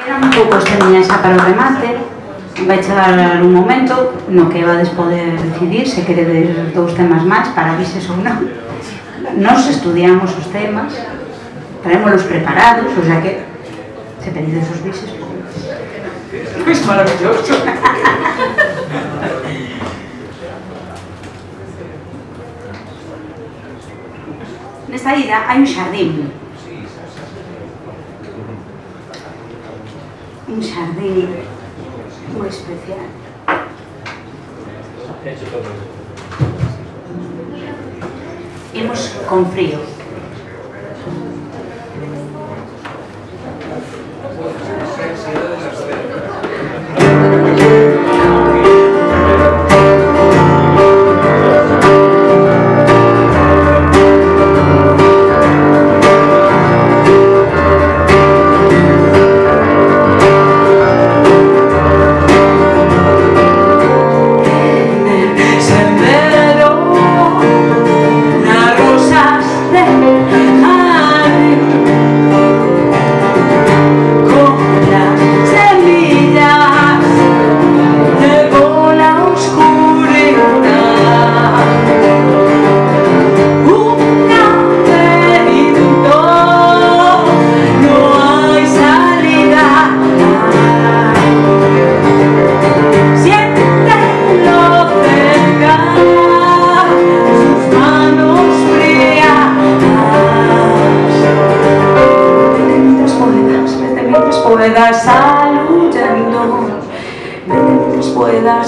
Eran poucos temiñas xa para o remate. Vai chegar un momento no que vades poder decidir se queredes 2 temas máis para bises ou non. Nos estudiamos os temas, traémolos preparados, o sea que se pedides os bises, pois maravilloso. Nesta ida hai un xardín. Un xardín moi especial. Imos con frío.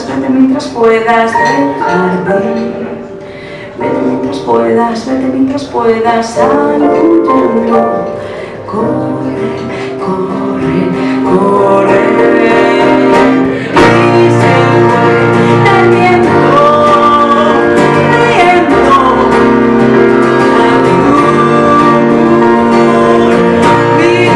Vete mientras puedas del jardín. Vete mientras puedas, vete mientras puedas, sal huyendo. Corre, corre, corre. Y se fue el viento, riendo. Dijo que volar sería.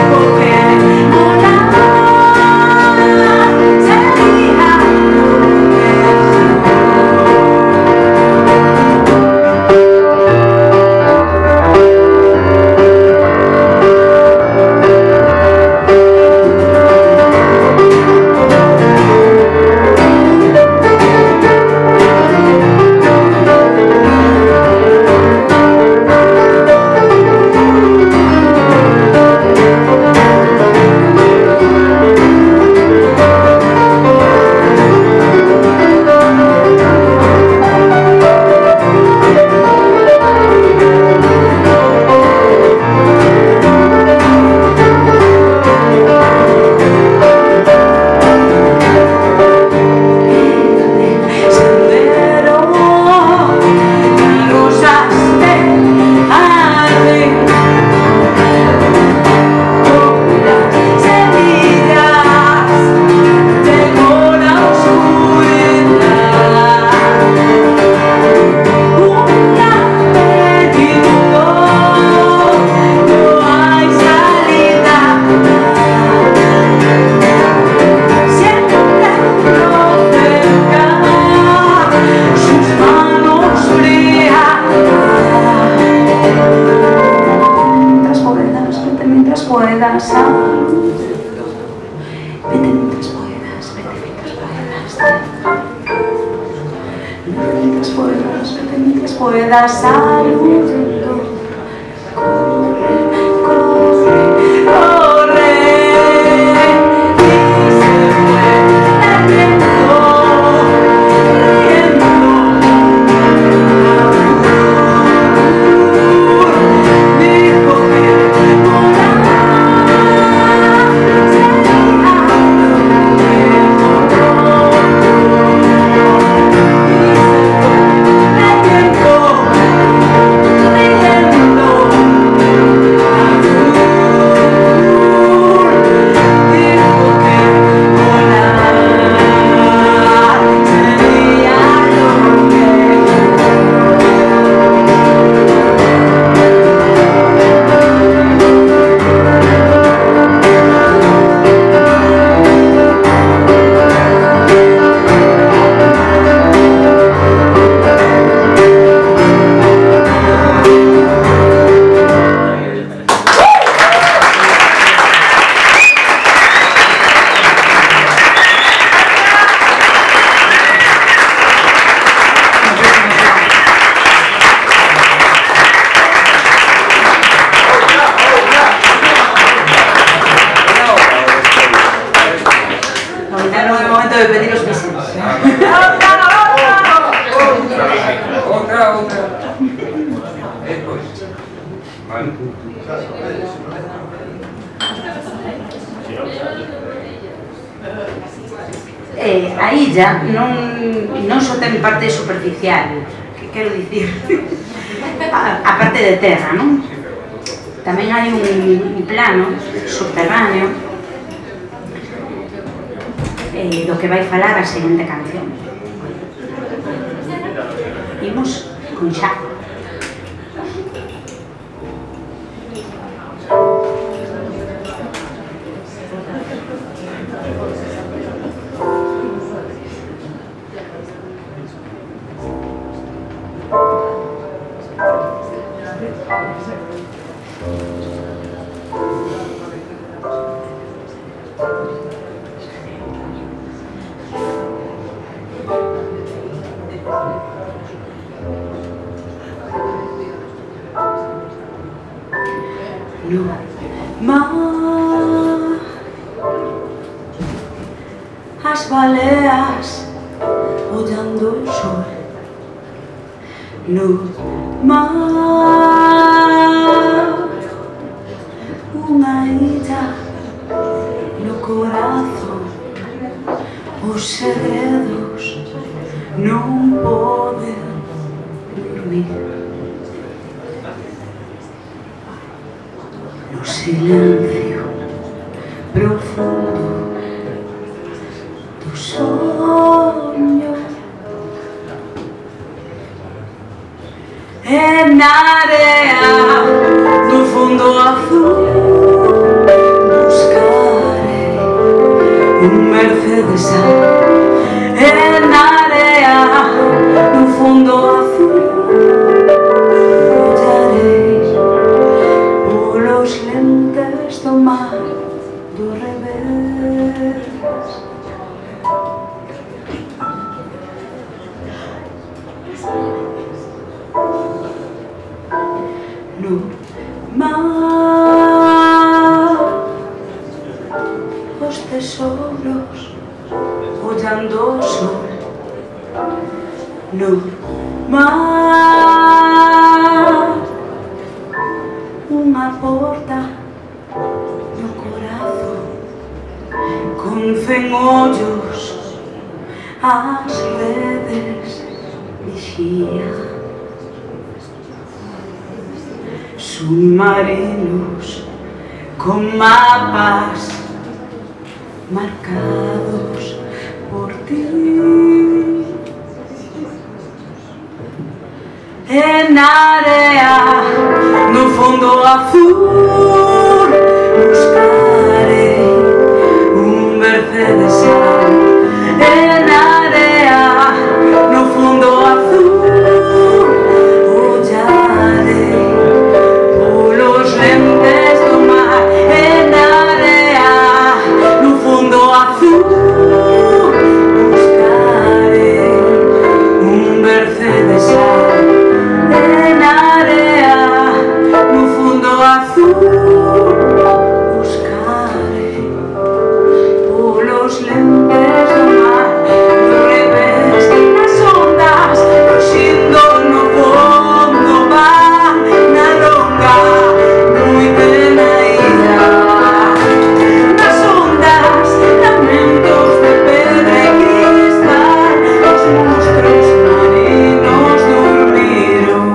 Puedas salir huyendo. Corre, corre, corre. Y se fue el viento, riendo. Dijo que volar sería lo mejor. de pedir os pisos. Outra. Pois. Vale. A illa non só ten parte superficial, que quero dicir, a parte de terra, non? Tamén hai un plano subterráneo do que vai falar a seguinte canción. Imos con xa. No mar, as baleas ollando o sol. No mar, unha illa no corazón. Os segredos non poden dormir. No silencio profundo do soño, e na area do fundo azul buscarei un Mercedesal. E na area do fundo azul lentes do mar do revés. No mar, os tesouros ollando o sol. No mar, unha porta no corazón, con 100 ollos as redes vixía. Submarinos con mapas marcados por ti. E na area no fondo azul buscarei un Mercedesal. E na area no fondo azul ollarei polos lentes do mar. E na area no fondo azul buscarei un Mercedesal. Buscarei polos lentes do mar do revés. As ondas ruxindo no fondo van na longa noite na illa. Nas ondas, lamentos de pedra e cristal, os monstros marinos dormiron.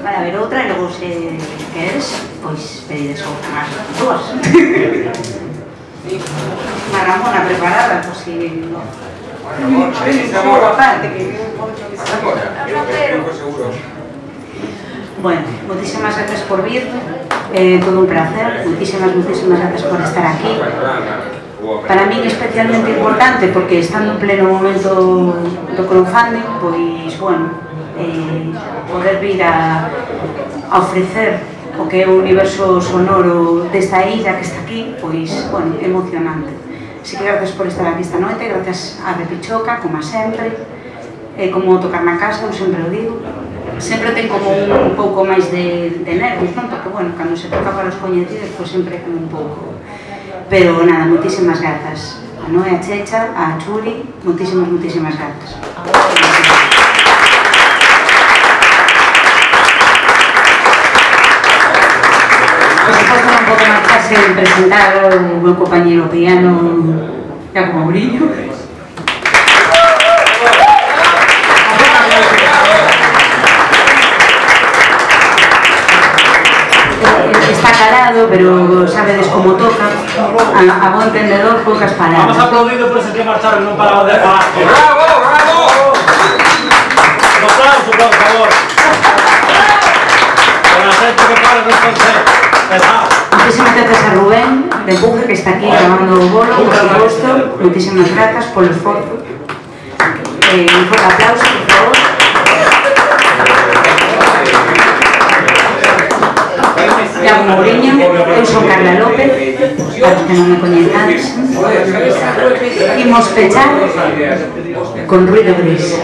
Para ver outra e logo se queres, pois pedides outra máis dúas. Unha Ramona preparada, pois si... Ramona, aparte que... Ramona, eu seguro. Bueno, muchísimas gracias por vir, todo un placer, muchísimas gracias por estar aquí. Para mí é especialmente importante porque estando en pleno momento do crowdfunding, pois, bueno, poder vir a ofrecer o que é o universo sonoro desta illa que está aquí, pois, bueno, emocionante. Así que gracias por estar aquí esta noite, gracias a Repichoca, como sempre, como tocar na casa, eu sempre o digo. Sempre ten como un pouco máis de nervios, non? Porque, bueno, cando se toca para os coñecidos, pois sempre é como un pouco. Pero, nada, moitísimas grazas a Noé, a Checha, a Churi, moitísimas grazas. Por suposto, non podo marcharse en presentar o meu compañero piano, Iago Mourinho. Está calado, pero sabedes como toca, a bo entendedor, poucas palabras. Vamos aplaudido por ese que marcharon, non paraba de falar. ¡Bravo, bravo! Un aplauso, por favor. Con a xente que para nos consegue. Muchísimas gracias a Rubén, de Puje, que está aquí grabando o bolo, por suposto. Muchísimas gracias polo esforzo. Un fuerte aplauso, por favor. Iago Mourinho, eu son Carla López, para os que non me coñezades. Imos pechar con Ruido Gris.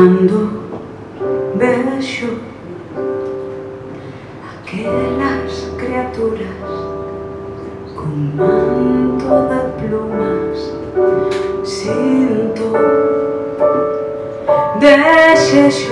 cando vexo aquelas criaturas con manto de plumas, sinto desexo